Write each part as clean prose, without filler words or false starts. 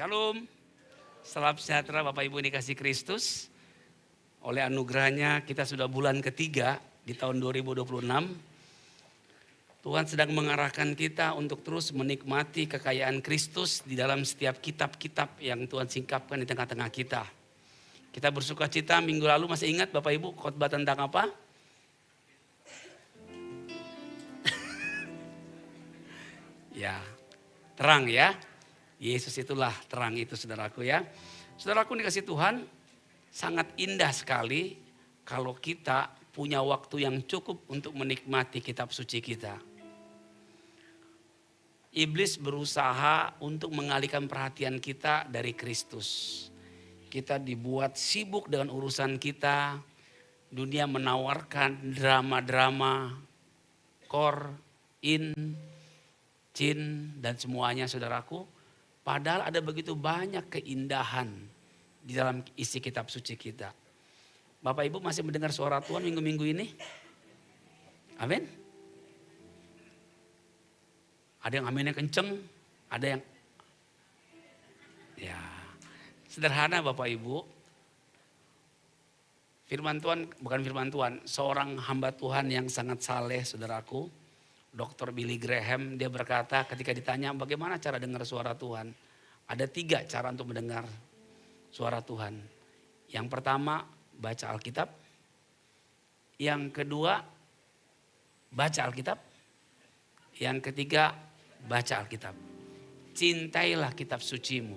Shalom, salam sejahtera Bapak Ibu yang dikasihi Kristus. Oleh anugerahnya kita sudah bulan ketiga di tahun 2026. Tuhan sedang mengarahkan kita untuk terus menikmati kekayaan Kristus di dalam setiap kitab-kitab yang Tuhan singkapkan di tengah-tengah kita. Kita bersuka cita minggu lalu, masih ingat Bapak Ibu khotbah tentang apa? Ya, terang ya. Yesus itulah terang itu saudaraku ya. Saudaraku dikasih Tuhan, sangat indah sekali kalau kita punya waktu yang cukup untuk menikmati kitab suci kita. Iblis berusaha untuk mengalihkan perhatian kita dari Kristus. Kita dibuat sibuk dengan urusan kita. Dunia menawarkan drama-drama, kor, jin dan semuanya saudaraku. Padahal ada begitu banyak keindahan di dalam isi kitab suci kita. Bapak Ibu masih mendengar suara Tuhan minggu-minggu ini? Amin. Ada yang aminnya kenceng, ada yang ya sederhana Bapak Ibu. Firman Tuhan, bukan firman Tuhan, seorang hamba Tuhan yang sangat saleh saudaraku. Dr. Billy Graham, dia berkata ketika ditanya bagaimana cara dengar suara Tuhan. Ada 3 cara untuk mendengar suara Tuhan. Yang pertama baca Alkitab. Yang kedua baca Alkitab. Yang ketiga baca Alkitab. Cintailah kitab sucimu.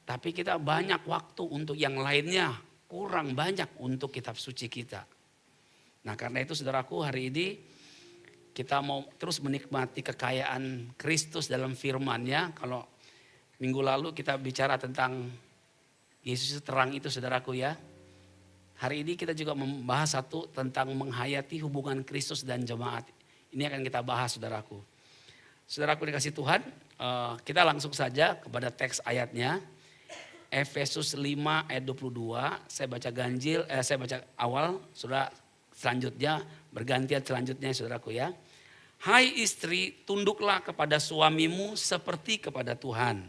Tapi kita banyak waktu untuk yang lainnya. Kurang banyak untuk kitab suci kita. Nah karena itu saudaraku hari ini kita mau terus menikmati kekayaan Kristus dalam firman-Nya. Kalau minggu lalu kita bicara tentang Yesus terang itu saudaraku ya. Hari ini kita juga membahas satu tentang menghayati hubungan Kristus dan jemaat. Ini akan kita bahas saudaraku. Saudaraku dikasih Tuhan, kita langsung saja kepada teks ayatnya. Efesus 5 ayat 22, saya baca ganjil, saya baca awal, saudara. Selanjutnya bergantian selanjutnya saudaraku ya. Hai istri, tunduklah kepada suamimu seperti kepada Tuhan.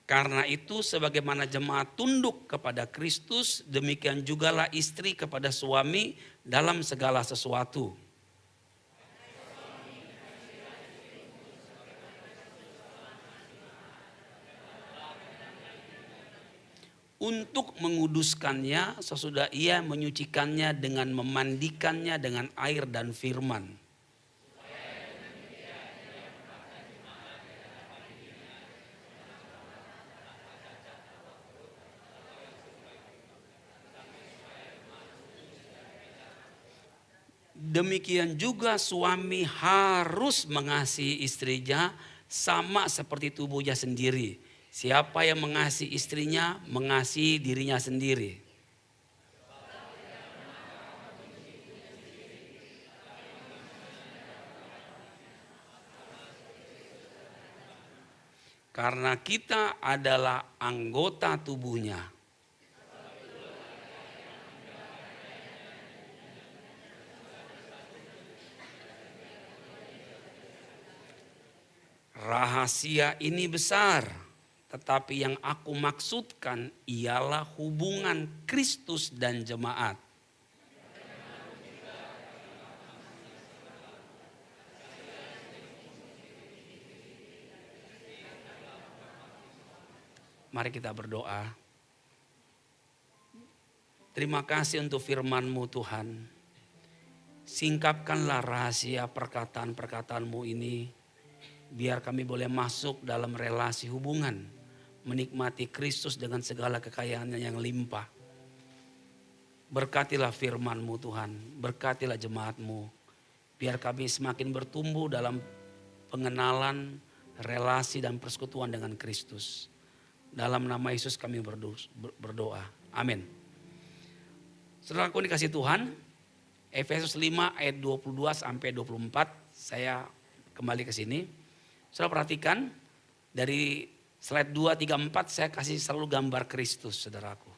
Karena itu sebagaimana jemaat tunduk kepada Kristus, demikian jugalah istri kepada suami dalam segala sesuatu. Untuk menguduskannya sesudah ia menyucikannya dengan memandikannya dengan air dan firman. Demikian juga suami harus mengasihi istrinya sama seperti tubuhnya sendiri. Siapa yang mengasihi istrinya, mengasihi dirinya sendiri. Karena kita adalah anggota tubuhnya. Rahasia ini besar. Tetapi yang aku maksudkan ialah hubungan Kristus dan jemaat. Mari kita berdoa. Terima kasih untuk firman-Mu Tuhan. Singkapkanlah rahasia perkataan-perkataan-Mu ini. Biar kami boleh masuk dalam relasi hubungan. Menikmati Kristus dengan segala kekayaannya yang limpah. Berkatilah firman-Mu Tuhan. Berkatilah jemaat-Mu. Biar kami semakin bertumbuh dalam pengenalan, relasi dan persekutuan dengan Kristus. Dalam nama Yesus kami berdoa. Amin. Saudaraku dikasih Tuhan. Efesus 5 ayat 22 sampai 24. Saya kembali ke sini. Saudara perhatikan dari slide 2, 3, 4 saya kasih selalu gambar Kristus saudaraku.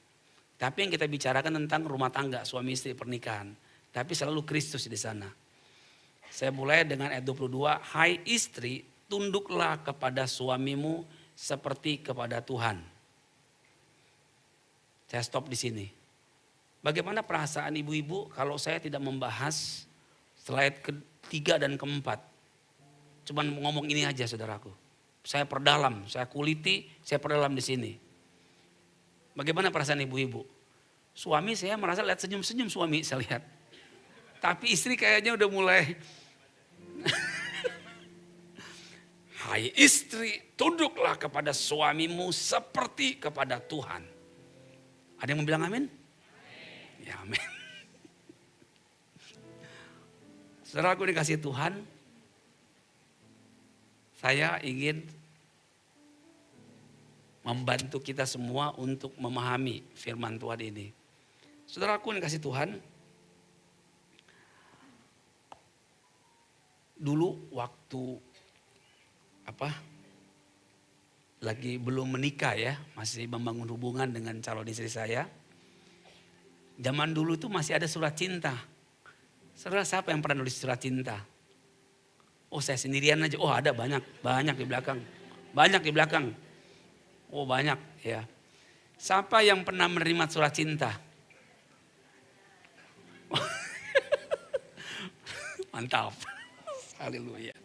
Tapi yang kita bicarakan tentang rumah tangga, suami istri pernikahan. Tapi selalu Kristus di sana. Saya mulai dengan ayat 22. Hai istri, tunduklah kepada suamimu seperti kepada Tuhan. Saya stop di sini. Bagaimana perasaan ibu-ibu kalau saya tidak membahas slide ketiga dan keempat. Cuman ngomong ini aja saudaraku. Saya perdalam, saya kuliti, saya perdalam di sini. Bagaimana perasaan ibu-ibu? Suami saya merasa lihat senyum-senyum suami saya lihat. Tapi istri kayaknya udah mulai. Hai istri, tunduklah kepada suamimu seperti kepada Tuhan. Ada yang mau bilang amin? Ya amin. Saudaraku dikasih Tuhan, saya ingin membantu kita semua untuk memahami firman Tuhan ini. Saudaraku dikasih Tuhan, dulu waktu lagi belum menikah ya, masih membangun hubungan dengan calon istri saya. Zaman dulu itu masih ada surat cinta. Saudara, siapa yang pernah nulis surat cinta? Oh, saya sendirian aja. Oh, ada banyak di belakang. Banyak di belakang. Oh, banyak ya. Siapa yang pernah menerima surat cinta? Mantap. Haleluya.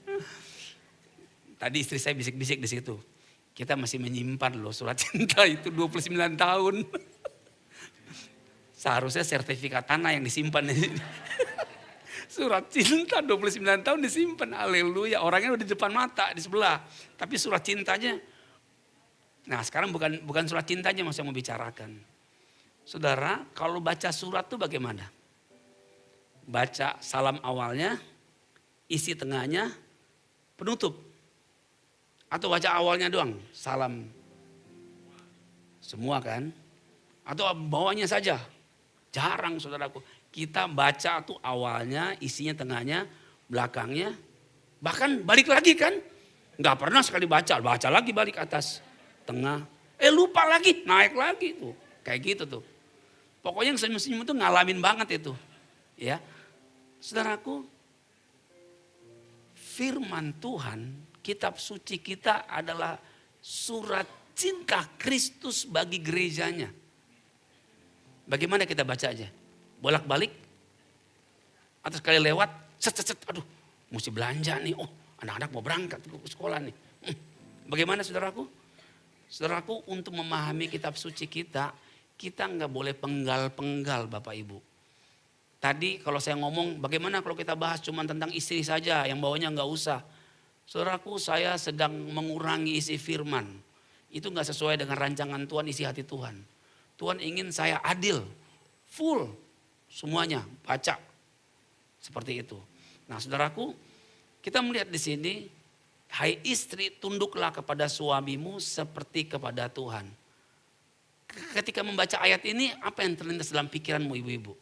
Tadi istri saya bisik-bisik di situ. Kita masih menyimpan loh surat cinta itu 29 tahun. Seharusnya sertifikat tanah yang disimpan. Surat cinta 29 tahun disimpan. Haleluya. Orangnya udah di depan mata di sebelah. Tapi surat cintanya. Nah, sekarang bukan surat cintanya yang saya mau bicarakan. Saudara, kalau baca surat itu bagaimana? Baca salam awalnya, isi tengahnya, penutup. Atau baca awalnya doang, salam. Semua kan? Atau bawahnya saja. Jarang saudaraku. Kita baca tuh awalnya, isinya tengahnya, belakangnya. Bahkan balik lagi kan? Gak pernah sekali baca lagi balik atas. Tengah, lupa lagi, naik lagi tuh. Kayak gitu tuh. Pokoknya yang senyum-senyum itu ngalamin banget itu. Ya. Saudaraku, firman Tuhan, kitab suci kita adalah surat cinta Kristus bagi gerejanya. Bagaimana kita baca aja? Bolak-balik? Atau sekali lewat, set, aduh mesti belanja nih. Oh, anak-anak mau berangkat ke sekolah nih. Bagaimana saudaraku? Saudaraku, untuk memahami kitab suci kita nggak boleh penggal-penggal Bapak Ibu. Tadi kalau saya ngomong bagaimana kalau kita bahas cuma tentang istri saja, yang bawahnya nggak usah. Saudaraku, saya sedang mengurangi isi firman. Itu nggak sesuai dengan rancangan Tuhan, isi hati Tuhan. Tuhan ingin saya adil, full, semuanya baca. Seperti itu. Nah saudaraku, kita melihat di sini, hai istri, tunduklah kepada suamimu seperti kepada Tuhan. Ketika membaca ayat ini, apa yang terlintas dalam pikiranmu ibu-ibu?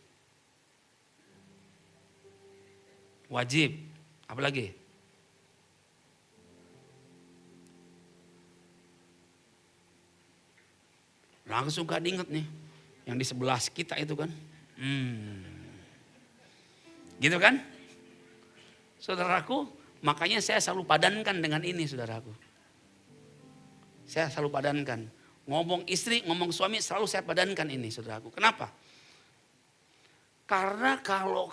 Wajib, apalagi? Langsung gak diinget nih, yang di sebelah kita itu kan. Gitu kan? Saudaraku, makanya saya selalu padankan dengan ini saudaraku. Saya selalu padankan. Ngomong istri, ngomong suami selalu saya padankan ini saudaraku. Kenapa? Karena kalau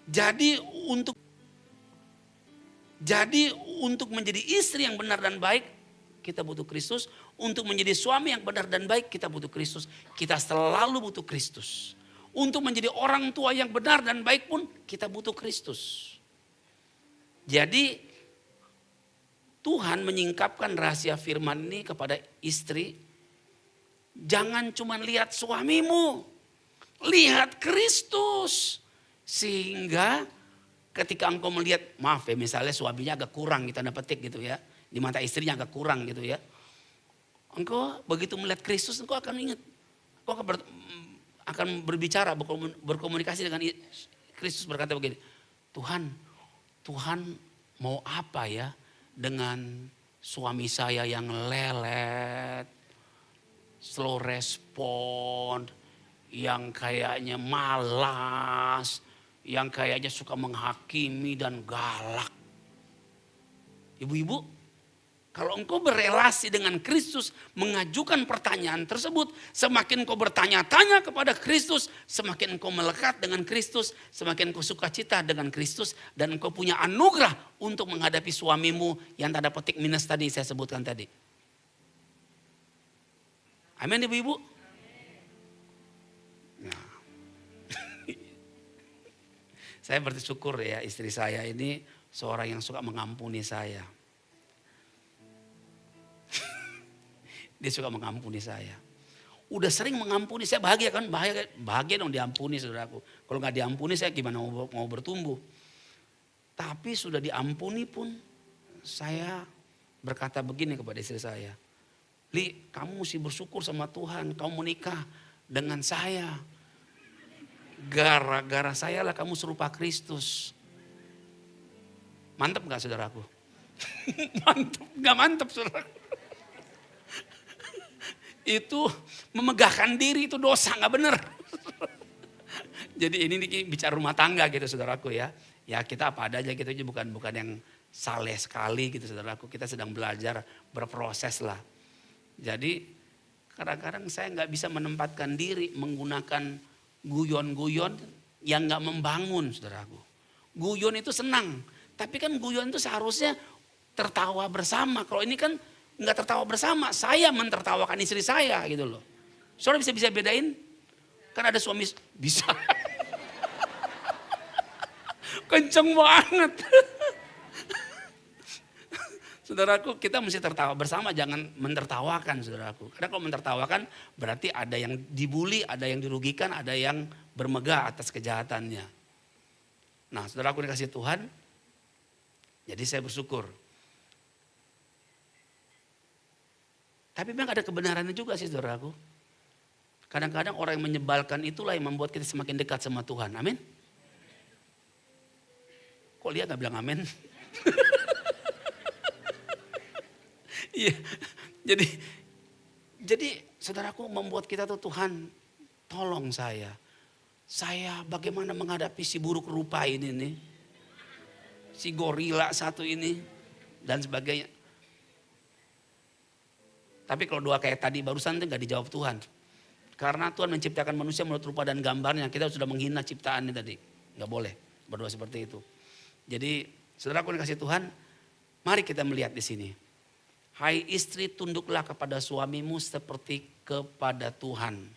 Jadi untuk menjadi istri yang benar dan baik, kita butuh Kristus. Untuk menjadi suami yang benar dan baik, kita butuh Kristus. Kita selalu butuh Kristus. Untuk menjadi orang tua yang benar dan baik pun, kita butuh Kristus. Jadi Tuhan menyingkapkan rahasia firman ini kepada istri. Jangan cuma lihat suamimu, lihat Kristus. Sehingga ketika engkau melihat, maaf ya misalnya suaminya agak kurang kita petik gitu ya. Di mata istrinya agak kurang gitu ya. Engkau begitu melihat Kristus, engkau akan ingat. Engkau akan berbicara, berkomunikasi dengan Kristus, berkata begini. Tuhan mau apa ya dengan suami saya yang lelet. slow respon, yang kayaknya malas, yang kayaknya suka menghakimi dan galak. Ibu-ibu, kalau engkau berelasi dengan Kristus, mengajukan pertanyaan tersebut, semakin engkau bertanya-tanya kepada Kristus, semakin engkau melekat dengan Kristus, semakin engkau sukacita dengan Kristus, dan engkau punya anugerah untuk menghadapi suamimu yang tanda petik minus tadi saya sebutkan tadi. Amin ibu-ibu. Nah. Saya bersyukur ya, istri saya ini seorang yang suka mengampuni saya. Dia suka mengampuni saya. Udah sering mengampuni, saya bahagia kan? Bahagia dong diampuni saudaraku. Kalau gak diampuni saya gimana mau bertumbuh. Tapi sudah diampuni pun saya berkata begini kepada istri saya. Li, kamu mesti bersyukur sama Tuhan, kamu menikah dengan saya. Gara-gara saya lah kamu serupa Kristus. Mantap gak saudaraku? Mantap, gak mantap saudaraku. Itu memegahkan diri itu dosa, nggak benar. Jadi ini bicara rumah tangga gitu saudaraku ya. Ya kita apa adanya gitu aja, bukan yang saleh sekali gitu saudaraku. Kita sedang belajar berproses lah. Jadi kadang-kadang saya nggak bisa menempatkan diri menggunakan guyon-guyon yang nggak membangun saudaraku. Guyon itu senang, tapi kan guyon itu seharusnya tertawa bersama. Kalau ini kan nggak tertawa bersama, saya mentertawakan istri saya gitu loh. Saudara bisa bedain? Kan ada suami bisa. Kenceng banget. Saudaraku, kita mesti tertawa bersama, jangan mentertawakan saudaraku. Karena kalau mentertawakan berarti ada yang dibully, ada yang dirugikan, ada yang bermegah atas kejahatannya. Nah saudaraku dikasih Tuhan, jadi saya bersyukur. Tapi memang ada kebenarannya juga sih saudaraku. Kadang-kadang orang yang menyebalkan itulah yang membuat kita semakin dekat sama Tuhan. Amin. Kok Lia gak bilang amin? Iya. Jadi saudaraku membuat kita tuh Tuhan tolong saya. Saya bagaimana menghadapi si buruk rupa ini nih. Si gorila satu ini dan sebagainya. Tapi kalau doa kayak tadi barusan itu gak dijawab Tuhan. Karena Tuhan menciptakan manusia menurut rupa dan gambarnya. Kita sudah menghina ciptaannya tadi. Gak boleh berdoa seperti itu. Jadi saudaraku yang kasih Tuhan, mari kita melihat di sini. Hai istri, tunduklah kepada suamimu seperti kepada Tuhan.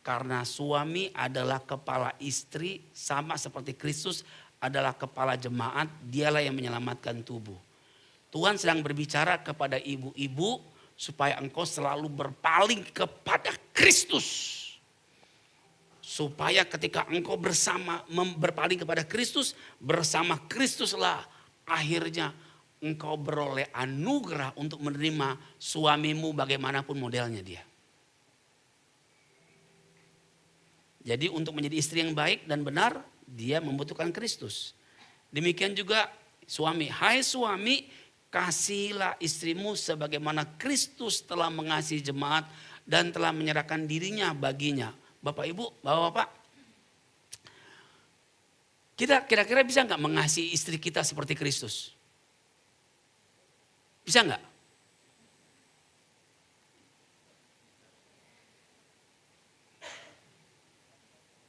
Karena suami adalah kepala istri, sama seperti Kristus adalah kepala jemaat, dialah yang menyelamatkan tubuh. Tuhan sedang berbicara kepada ibu-ibu, supaya engkau selalu berpaling kepada Kristus. Supaya ketika engkau berpaling kepada Kristus, bersama Kristuslah akhirnya engkau beroleh anugerah untuk menerima suamimu bagaimanapun modelnya dia. Jadi untuk menjadi istri yang baik dan benar, dia membutuhkan Kristus. Demikian juga suami. Hai suami, kasihilah istrimu sebagaimana Kristus telah mengasihi jemaat dan telah menyerahkan dirinya baginya. Bapak ibu, bapak-bapak. Kita kira-kira bisa nggak mengasihi istri kita seperti Kristus? Bisa nggak?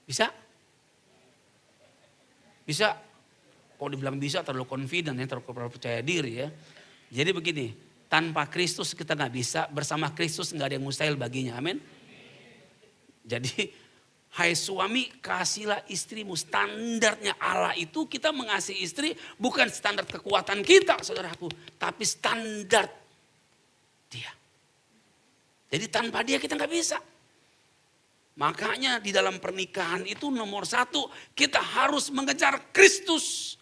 Bisa? Bisa? Kalau dibilang bisa terlalu confident ya, terlalu percaya diri ya. Jadi begini, tanpa Kristus kita nggak bisa, bersama Kristus nggak ada yang mustahil baginya, amin. Jadi hai suami, kasihlah istrimu. Standarnya Allah itu kita mengasihi istri bukan standar kekuatan kita saudaraku, tapi standar dia. Jadi tanpa dia kita nggak bisa. Makanya di dalam pernikahan itu nomor satu, kita harus mengejar Kristus.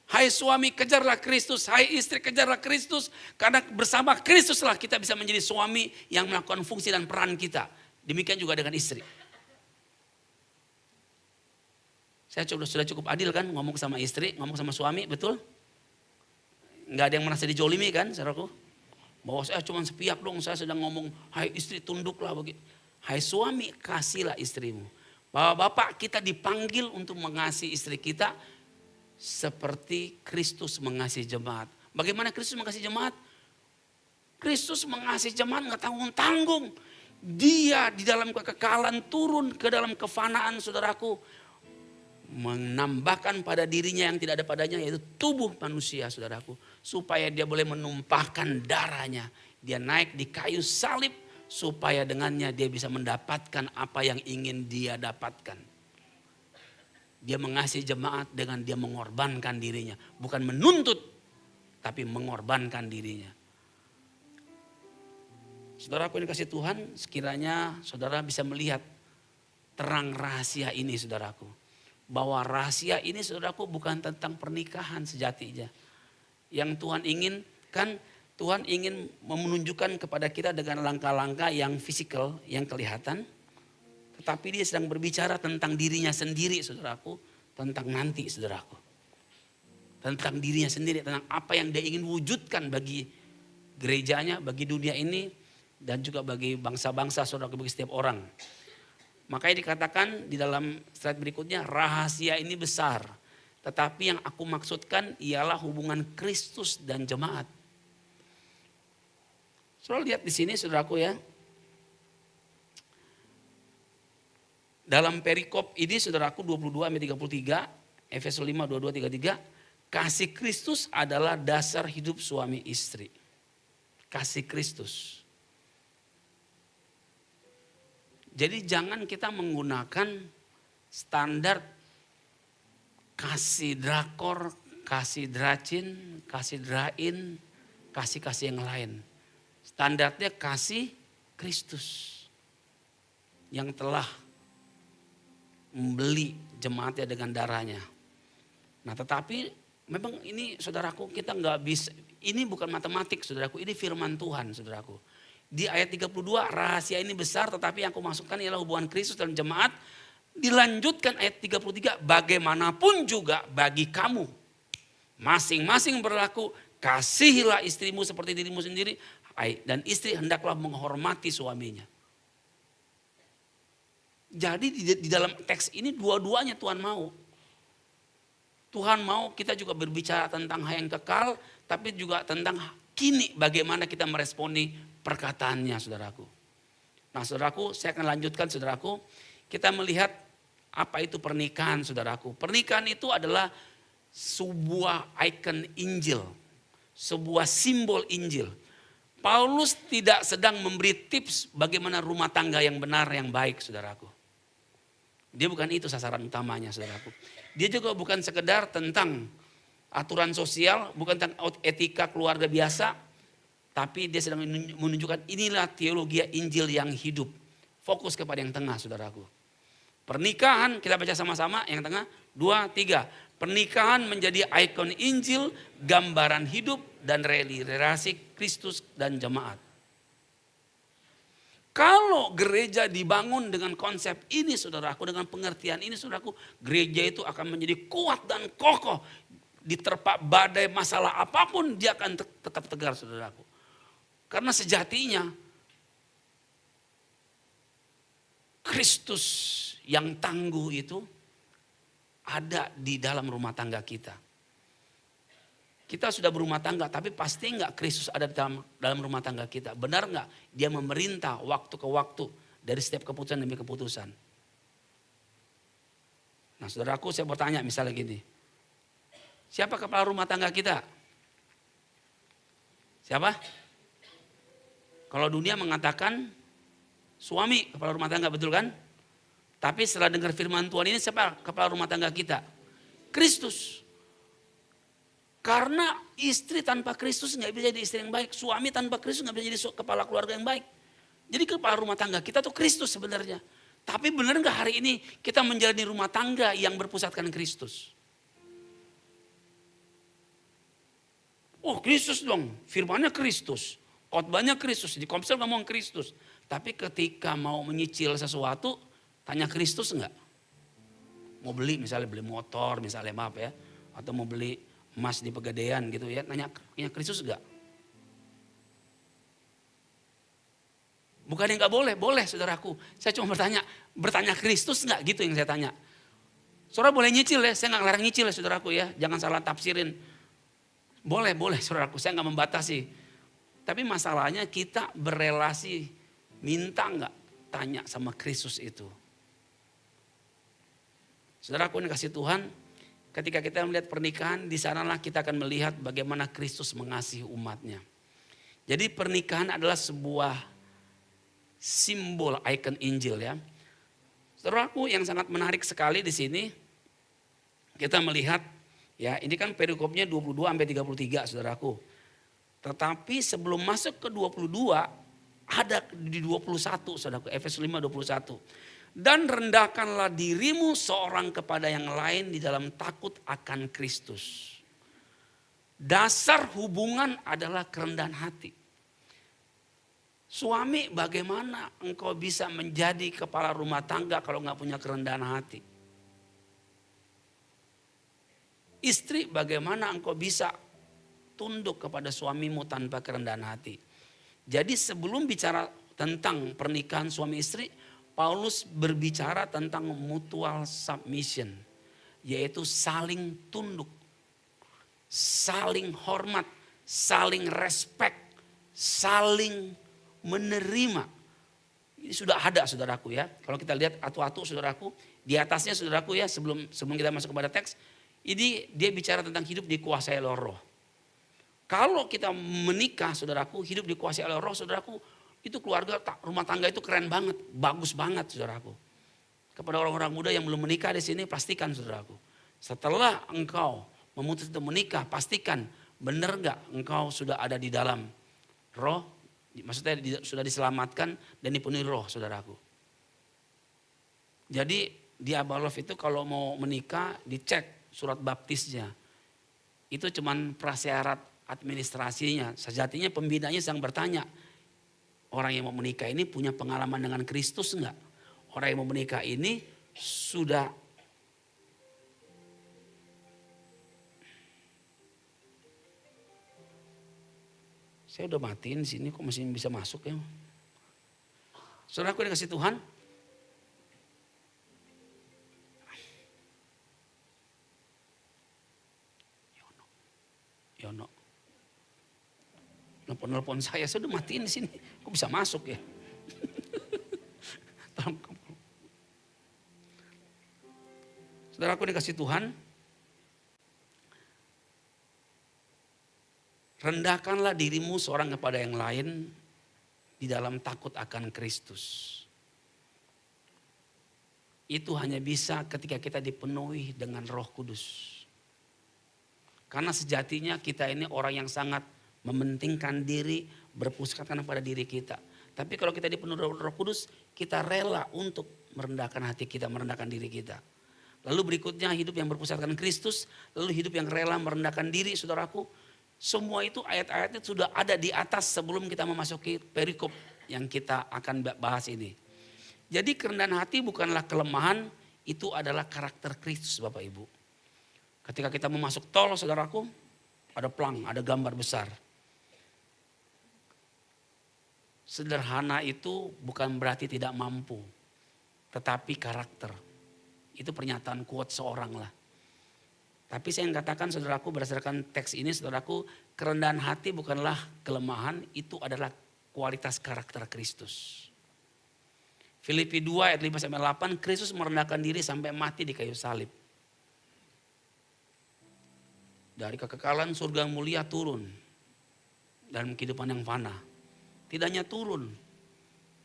Hai suami, kejarlah Kristus. Hai istri, kejarlah Kristus. Karena bersama Kristuslah kita bisa menjadi suami yang melakukan fungsi dan peran kita. Demikian juga dengan istri. Saya sudah cukup adil kan ngomong sama istri, ngomong sama suami, betul? Nggak ada yang merasa dijolimi kan, saudaraku? Bahwa saya cuma sepihak dong, saya sedang ngomong, hai istri tunduklah. Hai suami, kasihlah istrimu. Bahwa Bapak kita dipanggil untuk mengasihi istri kita seperti Kristus mengasihi jemaat. Bagaimana Kristus mengasihi jemaat? Kristus mengasihi jemaat nggak tanggung-tanggung. Dia di dalam kekekalan turun ke dalam kefanaan, saudaraku. Menambahkan pada dirinya yang tidak ada padanya, yaitu tubuh manusia, saudaraku. Supaya dia boleh menumpahkan darahnya. Dia naik di kayu salib supaya dengannya dia bisa mendapatkan apa yang ingin dia dapatkan. Dia mengasihi jemaat dengan dia mengorbankan dirinya. Bukan menuntut, tapi mengorbankan dirinya. Saudaraku ini kasih Tuhan, sekiranya saudara bisa melihat terang rahasia ini, saudaraku. Bahwa rahasia ini, saudaraku, bukan tentang pernikahan sejatinya. Yang Tuhan inginkan, Tuhan ingin menunjukkan kepada kita dengan langkah-langkah yang fisikal, yang kelihatan. Tetapi dia sedang berbicara tentang dirinya sendiri, saudaraku. Tentang nanti, saudaraku. Tentang dirinya sendiri, tentang apa yang dia ingin wujudkan bagi gerejanya, bagi dunia ini. Dan juga bagi bangsa-bangsa, saudaraku, bagi setiap orang. Makanya dikatakan di dalam slide berikutnya, rahasia ini besar. Tetapi yang aku maksudkan ialah hubungan Kristus dan jemaat. Saudara lihat di sini, saudaraku ya. Dalam perikop ini, saudaraku, 22-33, Efesus 5, 22-33. Kasih Kristus adalah dasar hidup suami istri. Kasih Kristus. Jadi jangan kita menggunakan standar kasih drakor, kasih dracin, kasih drain, kasih-kasih yang lain. Standarnya kasih Kristus yang telah membeli jemaatnya dengan darahnya. Nah tetapi memang ini saudaraku kita nggak bisa, ini bukan matematik saudaraku, ini firman Tuhan saudaraku. Di ayat 32 rahasia ini besar, tetapi yang aku maksudkan ialah hubungan Kristus dan jemaat. Dilanjutkan ayat 33, bagaimanapun juga bagi kamu. Masing-masing berlaku, kasihilah istrimu seperti dirimu sendiri. Dan istri hendaklah menghormati suaminya. Jadi di dalam teks ini dua-duanya Tuhan mau. Tuhan mau kita juga berbicara tentang hal yang kekal, tapi juga tentang kini bagaimana kita meresponi perkataannya, saudaraku. Nah, saudaraku, saya akan lanjutkan, saudaraku. Kita melihat apa itu pernikahan, saudaraku. Pernikahan itu adalah sebuah ikon Injil, sebuah simbol Injil. Paulus tidak sedang memberi tips bagaimana rumah tangga yang benar, yang baik, saudaraku. Dia bukan itu sasaran utamanya, saudaraku. Dia juga bukan sekedar tentang aturan sosial, bukan tentang etika keluarga biasa. Tapi dia sedang menunjukkan inilah teologi Injil yang hidup. Fokus kepada yang tengah, saudaraku. Pernikahan, kita baca sama-sama yang tengah. 2, 3. Pernikahan menjadi ikon Injil, gambaran hidup dan relasi Kristus dan jemaat. Kalau gereja dibangun dengan konsep ini, saudaraku, dengan pengertian ini, saudaraku, gereja itu akan menjadi kuat dan kokoh. Diterpa badai masalah apapun, dia akan tetap tegar, saudaraku. Karena sejatinya Kristus yang tangguh itu ada di dalam rumah tangga kita. Kita sudah berumah tangga, tapi pasti enggak Kristus ada dalam rumah tangga kita. Benar enggak? Dia memerintah waktu ke waktu dari setiap keputusan demi keputusan. Nah, saudaraku, saya bertanya misalnya gini. Siapa kepala rumah tangga kita? Siapa? Kalau dunia mengatakan suami kepala rumah tangga, betul kan? Tapi setelah dengar firman Tuhan ini, siapa kepala rumah tangga kita? Kristus. Karena istri tanpa Kristus nggak bisa jadi istri yang baik. Suami tanpa Kristus nggak bisa jadi kepala keluarga yang baik. Jadi kepala rumah tangga kita tuh Kristus sebenarnya. Tapi benar nggak hari ini kita menjalani rumah tangga yang berpusatkan Kristus? Oh Kristus dong, firmannya Kristus. Khotbahnya Kristus, di komsel ngomong Kristus. Tapi ketika mau menyicil sesuatu, tanya Kristus enggak? Mau beli misalnya beli motor misalnya, maaf ya. Atau mau beli emas di Pegadaian gitu ya, tanya Kristus enggak? Bukan yang gak boleh, boleh saudaraku. Saya cuma bertanya Kristus enggak gitu yang saya tanya. Saudara boleh nyicil ya, saya gak ngelarang nyicil ya saudaraku ya. Jangan salah tafsirin. Boleh saudaraku, saya gak membatasi. Tapi masalahnya kita berelasi, minta enggak tanya sama Kristus itu. Saudaraku yang kasih Tuhan, ketika kita melihat pernikahan, di sanalah kita akan melihat bagaimana Kristus mengasihi umatnya. Jadi pernikahan adalah sebuah simbol ikon Injil ya. Saudaraku yang sangat menarik sekali di sini, kita melihat ya ini kan perikopnya 22 sampai 33 saudaraku. Tetapi sebelum masuk ke 22 ada di 21 saudaraku, Efesus 5:21. Dan rendahkanlah dirimu seorang kepada yang lain di dalam takut akan Kristus. Dasar hubungan adalah kerendahan hati. Suami, bagaimana engkau bisa menjadi kepala rumah tangga kalau nggak punya kerendahan hati? Istri, bagaimana engkau bisa tunduk kepada suamimu tanpa kerendahan hati? Jadi sebelum bicara tentang pernikahan suami istri, Paulus berbicara tentang mutual submission, yaitu saling tunduk, saling hormat, saling respect, saling menerima. Ini sudah ada saudaraku ya. Kalau kita lihat atu-atu saudaraku, di atasnya saudaraku ya, sebelum kita masuk kepada teks, ini dia bicara tentang hidup dikuasai oleh Roh. Kalau kita menikah saudaraku, hidup dikuasai oleh Roh saudaraku, itu keluarga rumah tangga itu keren banget, bagus banget saudaraku. Kepada orang-orang muda yang belum menikah di sini, pastikan saudaraku, setelah engkau memutuskan untuk menikah, pastikan benar enggak engkau sudah ada di dalam Roh, maksudnya sudah diselamatkan dan dipenuhi Roh saudaraku. Jadi di Abalov itu kalau mau menikah dicek surat baptisnya. Itu cuman prasyarat administrasinya. Sejatinya pembinanya sedang bertanya, orang yang mau menikah ini punya pengalaman dengan Kristus enggak? Orang yang mau menikah ini sudah saya udah matiin sini kok masih bisa masuk ya. Saudaraku dikasih Tuhan. Yono. Nelpon saya udah matiin di sini. Kok bisa masuk ya? Saudaraku dikasih Tuhan. Rendahkanlah dirimu seorang kepada yang lain di dalam takut akan Kristus. Itu hanya bisa ketika kita dipenuhi dengan Roh Kudus. Karena sejatinya kita ini orang yang sangat mementingkan diri, berpusatkan pada diri kita. Tapi kalau kita dipenuhi Roh Kudus, kita rela untuk merendahkan hati kita, merendahkan diri kita. Lalu berikutnya hidup yang berpusatkan Kristus, lalu hidup yang rela merendahkan diri, saudaraku. Semua itu ayat-ayatnya sudah ada di atas sebelum kita memasuki perikop yang kita akan bahas ini. Jadi kerendahan hati bukanlah kelemahan, itu adalah karakter Kristus Bapak Ibu. Ketika kita memasuk tol saudaraku, ada pelang, ada gambar besar. Sederhana itu bukan berarti tidak mampu, tetapi karakter. Itu pernyataan quote seorang lah. Tapi saya katakan saudaraku berdasarkan teks ini saudaraku, kerendahan hati bukanlah kelemahan, itu adalah kualitas karakter Kristus. Filipi 2 ayat 5-8, Kristus merendahkan diri sampai mati di kayu salib. Dari kekekalan surga mulia turun dalam kehidupan yang fana. Tidak hanya turun,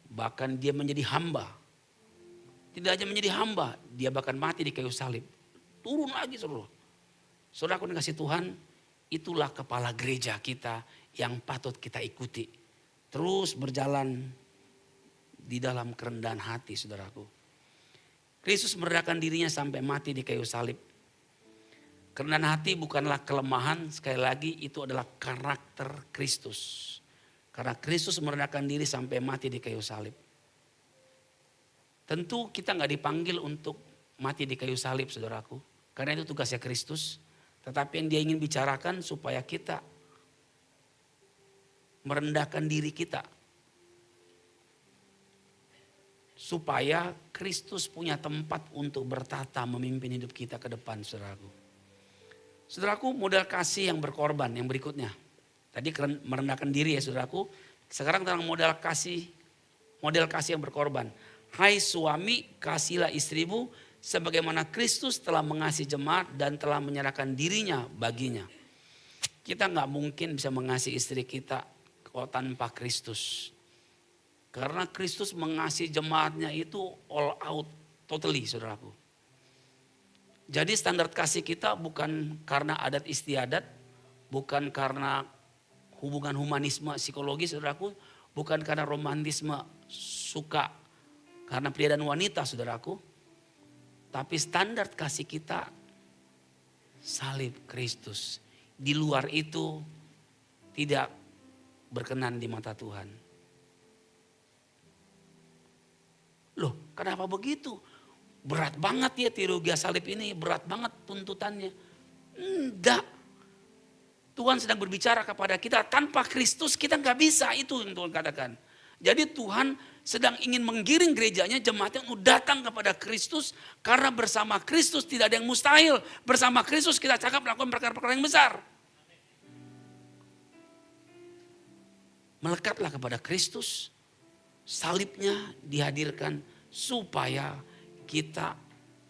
bahkan dia menjadi hamba. Tidak hanya menjadi hamba, dia bahkan mati di kayu salib. Turun lagi saudara. Saudaraku dikasih Tuhan, itulah kepala gereja kita yang patut kita ikuti. Terus berjalan di dalam kerendahan hati saudaraku. Kristus merendahkan dirinya sampai mati di kayu salib. Kerendahan hati bukanlah kelemahan, sekali lagi itu adalah karakter Kristus. Karena Kristus merendahkan diri sampai mati di kayu salib. Tentu kita gak dipanggil untuk mati di kayu salib saudaraku. Karena itu tugasnya Kristus. Tetapi yang dia ingin bicarakan supaya kita merendahkan diri kita. supaya Kristus punya tempat untuk bertata memimpin hidup kita ke depan, saudaraku. Saudaraku, model kasih yang berkorban yang berikutnya. Tadi merendahkan diri ya saudaraku. Sekarang tentang model kasih yang berkorban. Hai suami, kasihilah istrimu sebagaimana Kristus telah mengasihi jemaat dan telah menyerahkan dirinya baginya. Kita nggak mungkin bisa mengasihi istri kita kalau tanpa Kristus. Karena Kristus mengasihi jemaatnya itu all out, totally saudaraku. Jadi standar kasih kita bukan karena adat istiadat, bukan karena hubungan humanisme psikologis saudaraku, bukan karena romantisme suka karena pria dan wanita saudaraku. Tapi standar kasih kita salib Kristus. Di luar itu tidak berkenan di mata Tuhan. Loh, kenapa begitu? Berat banget ya teologi salib ini, berat banget tuntutannya. Enggak. Tuhan sedang berbicara kepada kita, tanpa Kristus kita nggak bisa, itu yang Tuhan katakan. Jadi Tuhan sedang ingin menggiring gerejanya, jemaatnya untuk datang kepada Kristus. Karena bersama Kristus tidak ada yang mustahil. Bersama Kristus kita cakap melakukan perkara-perkara yang besar. Melekatlah kepada Kristus. Salibnya dihadirkan supaya kita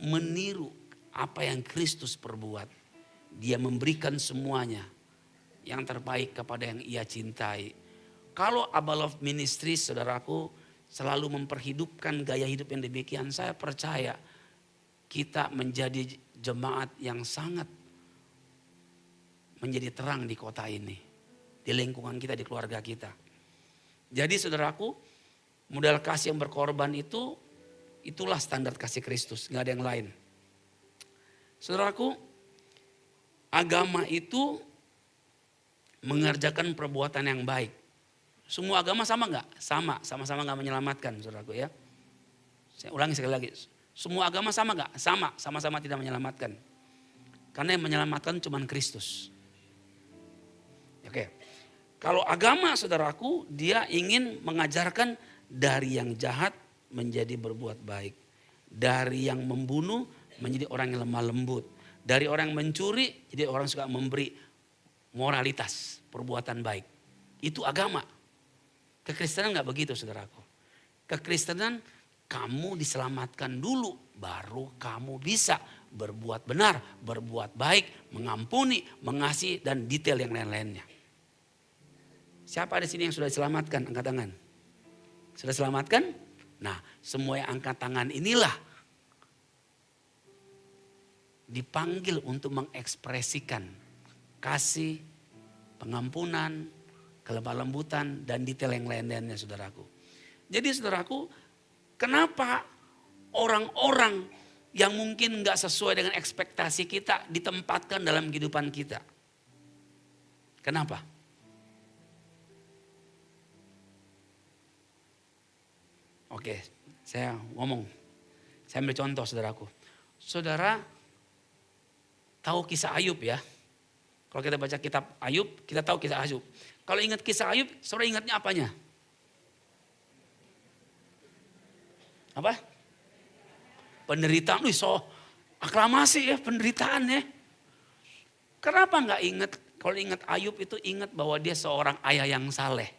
meniru apa yang Kristus perbuat. Dia memberikan semuanya yang terbaik kepada yang ia cintai. Kalau Abba Love Ministry saudaraku selalu memperhidupkan gaya hidup yang demikian, saya percaya kita menjadi jemaat yang sangat menjadi terang di kota ini. Di lingkungan kita, di keluarga kita. Jadi saudaraku, modal kasih yang berkorban itulah standar kasih Kristus, gak ada yang lain. Saudaraku, agama itu mengerjakan perbuatan yang baik. Semua agama sama gak? Sama-sama gak menyelamatkan saudaraku ya. Saya ulangi sekali lagi, semua agama sama gak? Sama-sama tidak menyelamatkan. Karena yang menyelamatkan cuma Kristus. Oke, kalau agama saudaraku, dia ingin mengajarkan dari yang jahat menjadi berbuat baik. Dari yang membunuh menjadi orang yang lemah lembut. Dari orang yang mencuri jadi orang suka memberi moralitas, perbuatan baik. Itu agama. Kekristenan gak begitu saudaraku. Kekristenan kamu diselamatkan dulu, baru kamu bisa berbuat benar, berbuat baik, mengampuni, mengasihi dan detail yang lain-lainnya. Siapa di sini yang sudah diselamatkan? Angkat tangan. Sudah selamatkan? Nah, semua yang angkat tangan inilah dipanggil untuk mengekspresikan kasih, pengampunan, kelemah lembutan, dan detail yang lain-lainnya saudaraku. Jadi saudaraku, kenapa orang-orang yang mungkin gak sesuai dengan ekspektasi kita ditempatkan dalam kehidupan kita? Kenapa? Oke, saya ngomong. Saya ambil contoh saudaraku. Saudara tahu kisah Ayub ya. Kalau kita baca kitab Ayub, kita tahu kisah Ayub. Kalau ingat kisah Ayub, saudara ingatnya apanya? Apa? Penderitaan. Aklamasi ya penderitaan ya. Kenapa nggak ingat? Kalau ingat Ayub itu ingat bahwa dia seorang ayah yang saleh.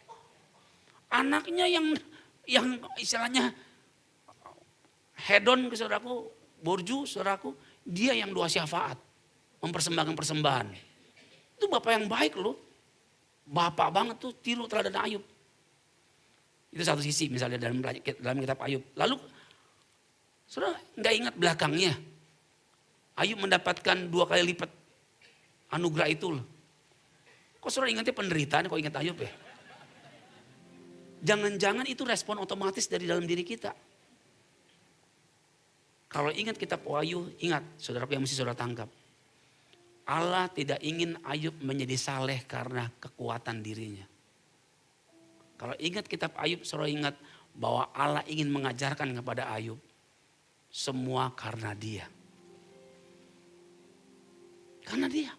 Anaknya yang istilahnya hedon ke saudaraku, borju saudaraku, dia yang doa syafaat, mempersembahkan persembahan. Itu bapak yang baik loh, bapak banget tuh, tiru teladan Ayub. Itu satu sisi misalnya dalam kitab Ayub. Lalu saudara nggak ingat belakangnya, Ayub mendapatkan 2 kali lipat anugerah itu loh. Kok saudara ingatnya penderitaan kok ingat Ayub ya? Jangan-jangan itu respon otomatis dari dalam diri kita. Kalau ingat kitab Wahyu, ingat saudaraku yang mesti saudara tangkap. Allah tidak ingin Ayub menjadi saleh karena kekuatan dirinya. Kalau ingat kitab Ayub, saudara ingat bahwa Allah ingin mengajarkan kepada Ayub. Semua karena dia. Karena dia.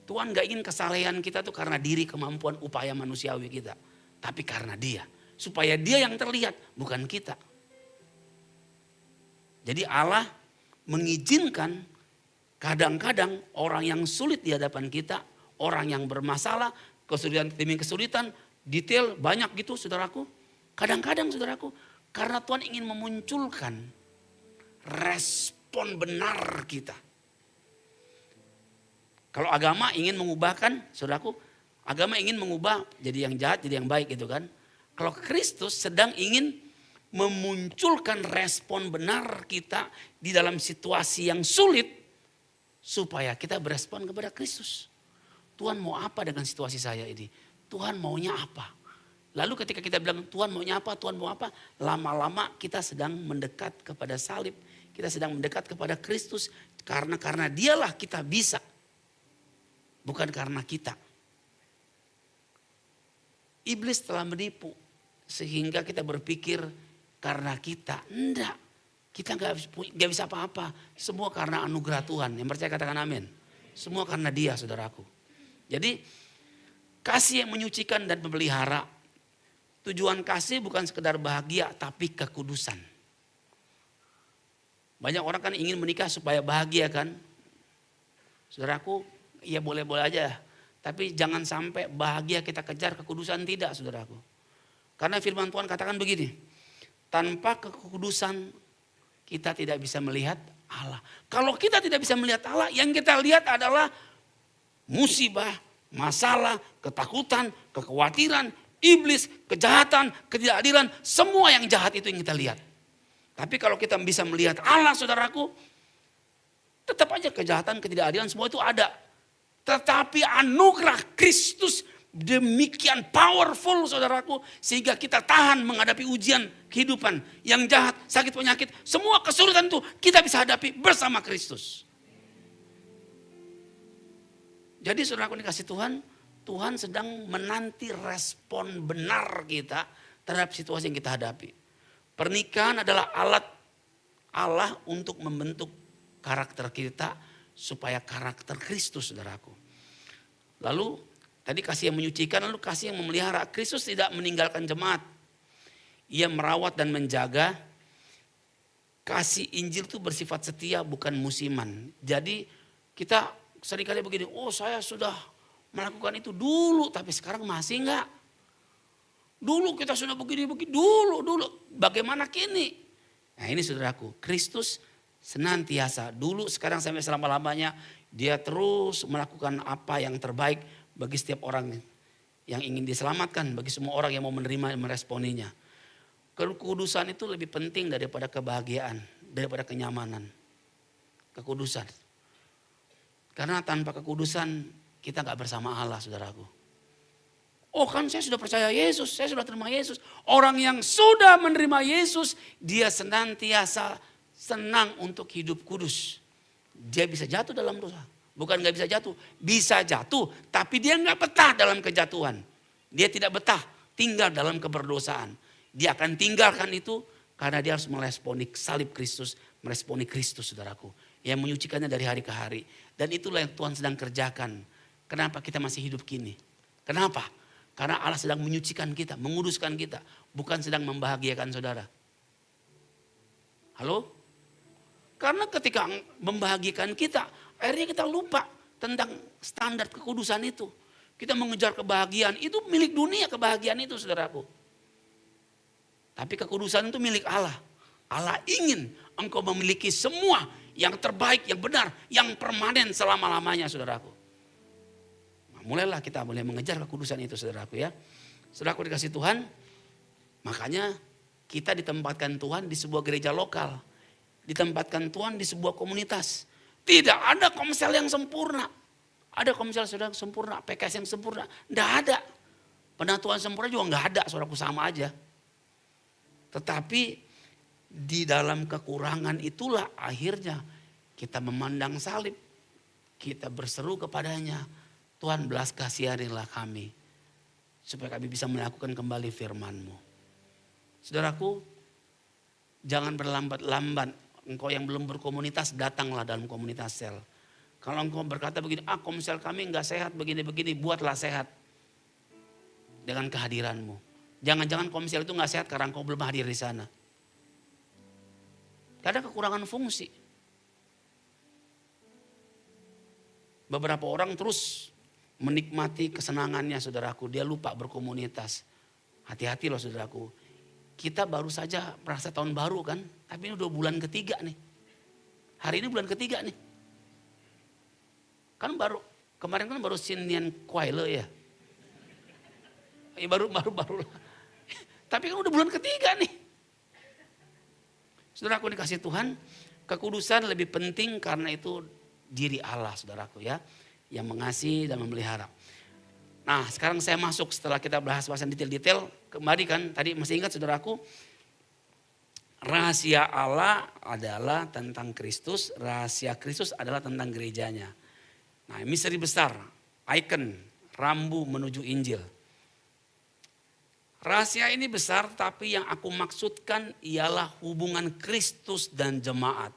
Tuhan gak ingin kesalehan kita tuh karena diri, kemampuan, upaya manusiawi kita. Tapi karena dia. Supaya dia yang terlihat, bukan kita. Jadi Allah mengizinkan kadang-kadang orang yang sulit di hadapan kita, orang yang bermasalah, kesulitan demi kesulitan, detail banyak gitu saudaraku. Kadang-kadang saudaraku, karena Tuhan ingin memunculkan respon benar kita. Kalau agama ingin mengubahkan, saudaraku, agama ingin mengubah jadi yang jahat, jadi yang baik gitu kan. Kalau Kristus sedang ingin memunculkan respon benar kita di dalam situasi yang sulit supaya kita berespon kepada Kristus. Tuhan mau apa dengan situasi saya ini? Tuhan maunya apa? Lalu ketika kita bilang Tuhan maunya apa? Tuhan mau apa? Lama-lama kita sedang mendekat kepada salib. Kita sedang mendekat kepada Kristus karena dialah kita bisa. Bukan karena kita. Iblis telah menipu sehingga kita berpikir karena kita. Enggak. Kita gak bisa apa-apa. Semua karena anugerah Tuhan. Yang percaya katakan amin. Semua karena dia saudaraku. Jadi kasih yang menyucikan dan memelihara. Tujuan kasih bukan sekedar bahagia tapi kekudusan. Banyak orang kan ingin menikah supaya bahagia kan. Saudaraku, ya boleh-boleh aja. Tapi jangan sampai bahagia kita kejar kekudusan tidak saudaraku. Karena firman Tuhan katakan begini. Tanpa kekudusan kita tidak bisa melihat Allah. Kalau kita tidak bisa melihat Allah, yang kita lihat adalah musibah, masalah, ketakutan, kekhawatiran, iblis, kejahatan, ketidakadilan. Semua yang jahat itu yang kita lihat. Tapi kalau kita bisa melihat Allah saudaraku, tetap aja kejahatan, ketidakadilan semua itu ada. Tetapi anugerah Kristus demikian powerful saudaraku. Sehingga kita tahan menghadapi ujian kehidupan yang jahat, sakit penyakit. Semua kesulitan itu kita bisa hadapi bersama Kristus. Jadi saudaraku dikasih Tuhan, Tuhan sedang menanti respon benar kita terhadap situasi yang kita hadapi. Pernikahan adalah alat Allah untuk membentuk karakter kita supaya karakter Kristus saudaraku. Lalu tadi kasih yang menyucikan, lalu kasih yang memelihara. Kristus tidak meninggalkan jemaat. Ia merawat dan menjaga. Kasih Injil itu bersifat setia bukan musiman. Jadi kita seringkali begini, oh saya sudah melakukan itu dulu tapi sekarang masih enggak. Dulu kita sudah begini-begini, dulu. Bagaimana kini? Nah ini saudaraku, Kristus senantiasa dulu sekarang sampai selama-lamanya dia terus melakukan apa yang terbaik bagi setiap orang yang ingin diselamatkan, bagi semua orang yang mau menerima dan meresponinya. Kekudusan itu lebih penting daripada kebahagiaan, daripada kenyamanan. Kekudusan. Karena tanpa kekudusan kita gak bersama Allah saudaraku. Oh kan saya sudah percaya Yesus, saya sudah terima Yesus. Orang yang sudah menerima Yesus, dia senantiasa senang untuk hidup kudus. Dia bisa jatuh dalam dosa. Bukan gak bisa jatuh, bisa jatuh. Tapi dia gak betah dalam kejatuhan. Dia tidak betah tinggal dalam keberdosaan. Dia akan tinggalkan itu karena dia harus meresponi salib Kristus. Meresponi Kristus saudaraku. Yang menyucikannya dari hari ke hari. Dan itulah yang Tuhan sedang kerjakan. Kenapa kita masih hidup kini? Kenapa? Karena Allah sedang menyucikan kita, menguduskan kita. Bukan sedang membahagiakan saudara. Halo? Karena ketika membahagiakan kita, akhirnya kita lupa tentang standar kekudusan itu. Kita mengejar kebahagiaan, itu milik dunia kebahagiaan itu saudaraku. Tapi kekudusan itu milik Allah. Allah ingin engkau memiliki semua yang terbaik, yang benar, yang permanen selama-lamanya saudaraku. Mulailah kita mulai mengejar kekudusan itu saudaraku ya. Saudaraku dikasih Tuhan, makanya kita ditempatkan Tuhan di sebuah gereja lokal. Ditempatkan Tuhan di sebuah komunitas. Tidak ada komsel yang sempurna. Ada komsel saudara sempurna, PKS yang sempurna. Tidak ada. Penatuan sempurna juga nggak ada, saudaraku sama aja. Tetapi di dalam kekurangan itulah akhirnya kita memandang salib. Kita berseru kepadanya. Tuhan belas kasihanilah kami. Supaya kami bisa melakukan kembali firman-Mu. Saudaraku, jangan berlambat-lambat. Engkau yang belum berkomunitas, datanglah dalam komunitas sel. Kalau engkau berkata begini, komsel kami enggak sehat begini-begini, buatlah sehat. Dengan kehadiran-Mu. Jangan-jangan komsel itu enggak sehat karena engkau belum hadir di sana. Gak ada kekurangan fungsi. Beberapa orang terus menikmati kesenangannya saudaraku. Dia lupa berkomunitas. Hati-hati loh saudaraku. Kita baru saja merasa tahun baru kan. Tapi ini udah bulan ketiga nih. Hari ini bulan ketiga nih. Kan kemarin kan baru Sinian Kuaile ya. Baru. Tapi kan udah bulan ketiga nih. Saudaraku dikasih Tuhan. Kekudusan lebih penting karena itu diri Allah saudaraku ya. Yang mengasihi dan memelihara. Nah sekarang saya masuk setelah kita bahas detail-detail. Kembali kan tadi masih ingat saudaraku. Rahasia Allah adalah tentang Kristus. Rahasia Kristus adalah tentang gerejanya. Nah misteri besar. Icon rambu menuju Injil. Rahasia ini besar tapi yang aku maksudkan ialah hubungan Kristus dan jemaat.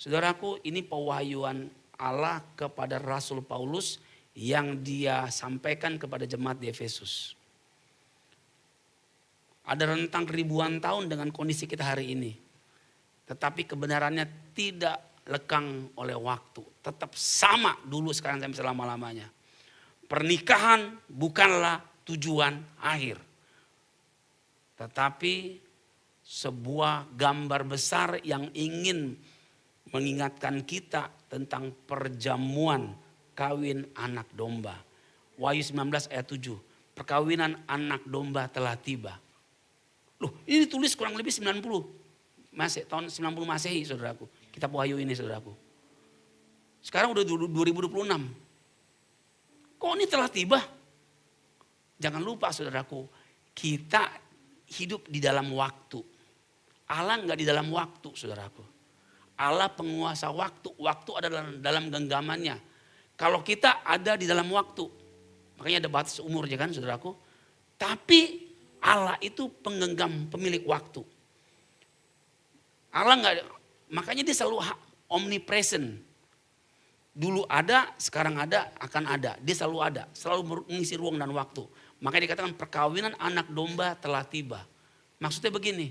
Saudaraku ini pewahyuan Allah kepada Rasul Paulus yang dia sampaikan kepada jemaat di Efesus. Ada rentang ribuan tahun dengan kondisi kita hari ini. Tetapi kebenarannya tidak lekang oleh waktu. Tetap sama dulu sekarang sampai selama-lamanya. Pernikahan bukanlah tujuan akhir. Tetapi sebuah gambar besar yang ingin mengingatkan kita tentang perjamuan kawin anak domba. Wahyu 19 ayat 7. Perkawinan anak domba telah tiba. Loh ini ditulis kurang lebih 90. Tahun 90 Masehi saudaraku. Kitab Wahyu ini saudaraku. Sekarang udah 2026. Kok ini telah tiba? Jangan lupa saudaraku. Kita hidup di dalam waktu. Allah enggak di dalam waktu saudaraku. Allah penguasa waktu. Waktu ada dalam genggamannya. Kalau kita ada di dalam waktu. Makanya ada batas umur ya kan saudaraku. Tapi Allah itu penggenggam pemilik waktu. Allah enggak, makanya dia selalu omnipresent. Dulu ada, sekarang ada, akan ada. Dia selalu ada, selalu mengisi ruang dan waktu. Makanya dikatakan perkawinan anak domba telah tiba. Maksudnya begini,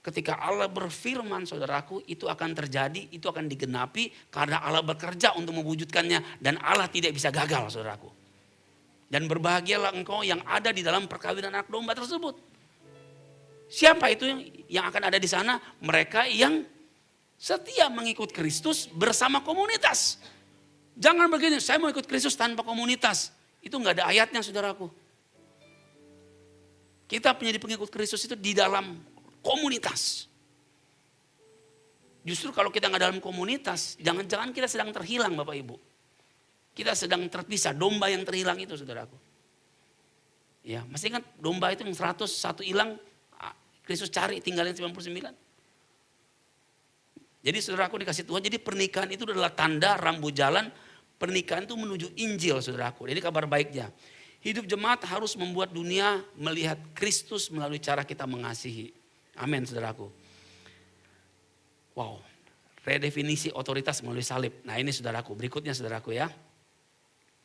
ketika Allah berfirman saudaraku itu akan terjadi, itu akan digenapi karena Allah bekerja untuk mewujudkannya dan Allah tidak bisa gagal saudaraku. Dan berbahagialah engkau yang ada di dalam perkawinan anak domba tersebut. Siapa itu yang akan ada di sana? Mereka yang setia mengikut Kristus bersama komunitas. Jangan begini, saya mau ikut Kristus tanpa komunitas. Itu enggak ada ayatnya saudaraku. Kita menjadi pengikut Kristus itu di dalam komunitas. Justru kalau kita nggak dalam komunitas, jangan-jangan kita sedang terhilang Bapak Ibu. Kita sedang terpisah, domba yang terhilang itu saudaraku. Ya, masih ingat domba itu yang 100, satu hilang, Kristus cari tinggalin 99. Jadi saudaraku dikasih Tuhan, jadi pernikahan itu adalah tanda rambu jalan, pernikahan itu menuju Injil saudaraku. Jadi kabar baiknya. Hidup jemaat harus membuat dunia melihat Kristus melalui cara kita mengasihi. Amin saudaraku. Wow, redefinisi otoritas melalui salib. Nah ini saudaraku, berikutnya saudaraku ya.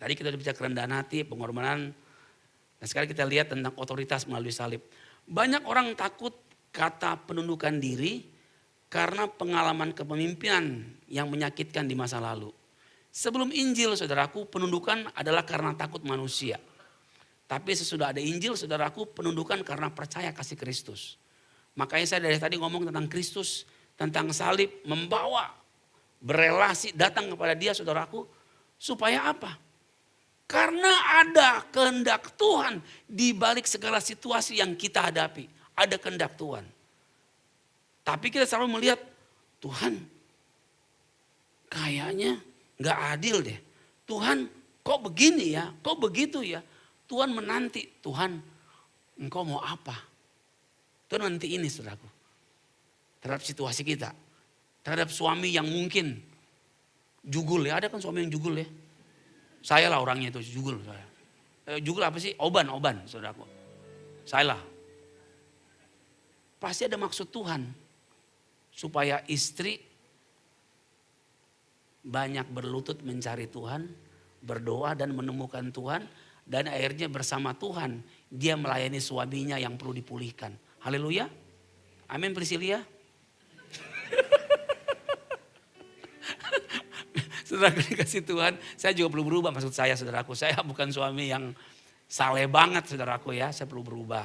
Tadi kita sudah bicara kerendahan hati, pengorbanan. Nah sekarang kita lihat tentang otoritas melalui salib. Banyak orang takut kata penundukan diri karena pengalaman kepemimpinan yang menyakitkan di masa lalu. Sebelum Injil saudaraku, penundukan adalah karena takut manusia. Tapi sesudah ada Injil saudaraku, penundukan karena percaya kasih Kristus. Makanya saya dari tadi ngomong tentang Kristus, tentang salib, membawa, berelasi, datang kepada dia saudaraku. Supaya apa? Karena ada kehendak Tuhan di balik segala situasi yang kita hadapi. Ada kehendak Tuhan. Tapi kita selalu melihat, Tuhan kayaknya gak adil deh. Tuhan kok begini ya, kok begitu ya. Tuhan menanti, Tuhan engkau mau apa? Tuhan nanti ini saudaraku. Terhadap situasi kita. Terhadap suami yang mungkin jugul ya, ada kan suami yang jugul ya. Saya lah orangnya itu jugul. Jugul apa sih? Oban saudaraku. Saya lah. Pasti ada maksud Tuhan. Supaya istri banyak berlutut mencari Tuhan. Berdoa dan menemukan Tuhan. Dan akhirnya bersama Tuhan dia melayani suaminya yang perlu dipulihkan. Haleluya. Amin Priscilia. Saudaraku dikasih Tuhan, saya juga perlu berubah maksud saya saudaraku. Saya bukan suami yang saleh banget saudaraku ya, saya perlu berubah.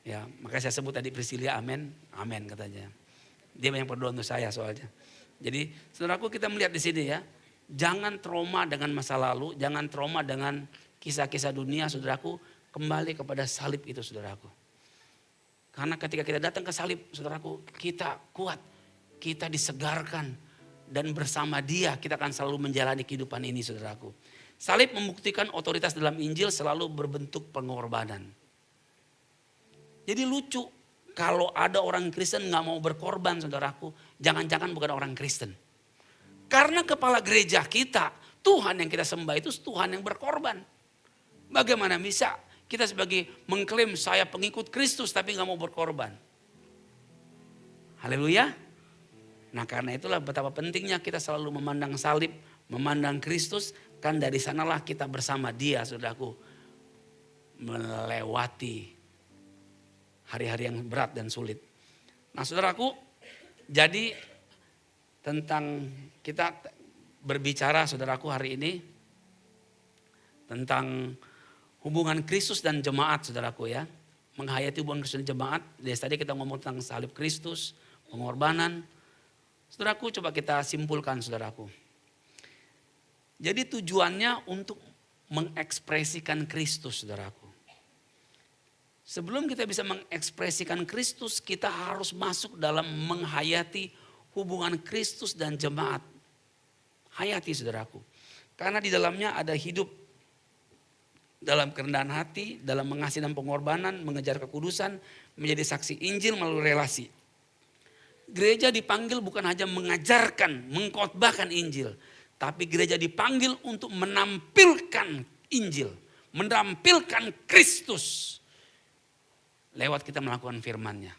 Ya, makanya saya sebut tadi Priscilia, amin, amin katanya. Dia banyak berdoa untuk saya soalnya. Jadi saudaraku kita melihat di sini ya, jangan trauma dengan masa lalu, jangan trauma dengan kisah-kisah dunia saudaraku, kembali kepada salib itu saudaraku. Karena ketika kita datang ke salib saudaraku, kita kuat, kita disegarkan. Dan bersama dia kita akan selalu menjalani kehidupan ini saudaraku. Salib membuktikan otoritas dalam Injil selalu berbentuk pengorbanan. Jadi lucu kalau ada orang Kristen gak mau berkorban saudaraku. Jangan-jangan bukan orang Kristen. Karena kepala gereja kita, Tuhan yang kita sembah itu Tuhan yang berkorban. Bagaimana bisa kita sebagai mengklaim saya pengikut Kristus tapi gak mau berkorban. Haleluya. Nah karena itulah betapa pentingnya kita selalu memandang salib, memandang Kristus. Kan dari sanalah kita bersama dia saudaraku. Melewati hari-hari yang berat dan sulit. Nah saudaraku, jadi tentang kita berbicara saudaraku hari ini. Tentang hubungan Kristus dan jemaat saudaraku ya. Menghayati hubungan Kristus dan jemaat. Dari tadi kita ngomong tentang salib Kristus, pengorbanan. Saudaraku coba kita simpulkan saudaraku. Jadi tujuannya untuk mengekspresikan Kristus saudaraku. Sebelum kita bisa mengekspresikan Kristus, kita harus masuk dalam menghayati hubungan Kristus dan jemaat. Hayati saudaraku. Karena di dalamnya ada hidup dalam kerendahan hati, dalam mengasihi dan pengorbanan, mengejar kekudusan, menjadi saksi Injil melalui relasi. Gereja dipanggil bukan hanya mengajarkan, mengkhotbahkan Injil. Tapi gereja dipanggil untuk menampilkan Injil. Menampilkan Kristus. Lewat kita melakukan firman-Nya.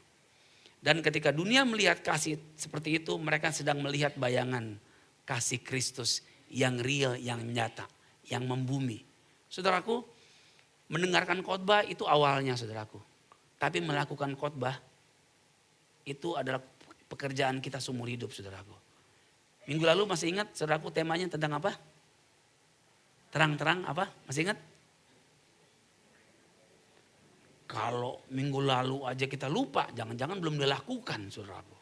Dan ketika dunia melihat kasih seperti itu, mereka sedang melihat bayangan kasih Kristus yang real, yang nyata, yang membumi. Saudaraku, mendengarkan khotbah itu awalnya saudaraku. Tapi melakukan khotbah itu adalah pekerjaan kita seumur hidup saudaraku. Minggu lalu masih ingat saudaraku temanya tentang apa? Terang-terang apa? Masih ingat? Kalau minggu lalu aja kita lupa, jangan-jangan belum dilakukan saudaraku.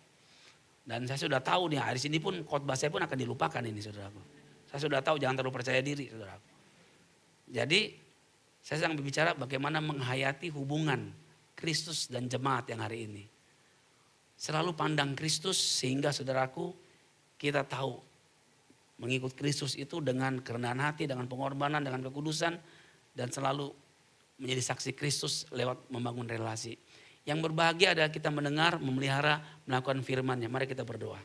Dan saya sudah tahu nih hari ini pun khotbah saya pun akan dilupakan ini saudaraku. Saya sudah tahu jangan terlalu percaya diri saudaraku. Jadi saya sedang berbicara bagaimana menghayati hubungan Kristus dan jemaat yang hari ini. Selalu pandang Kristus sehingga saudaraku kita tahu mengikut Kristus itu dengan kerendahan hati, dengan pengorbanan, dengan kekudusan. Dan selalu menjadi saksi Kristus lewat membangun relasi. Yang berbahagia adalah kita mendengar, memelihara, melakukan firman-Nya. Mari kita berdoa.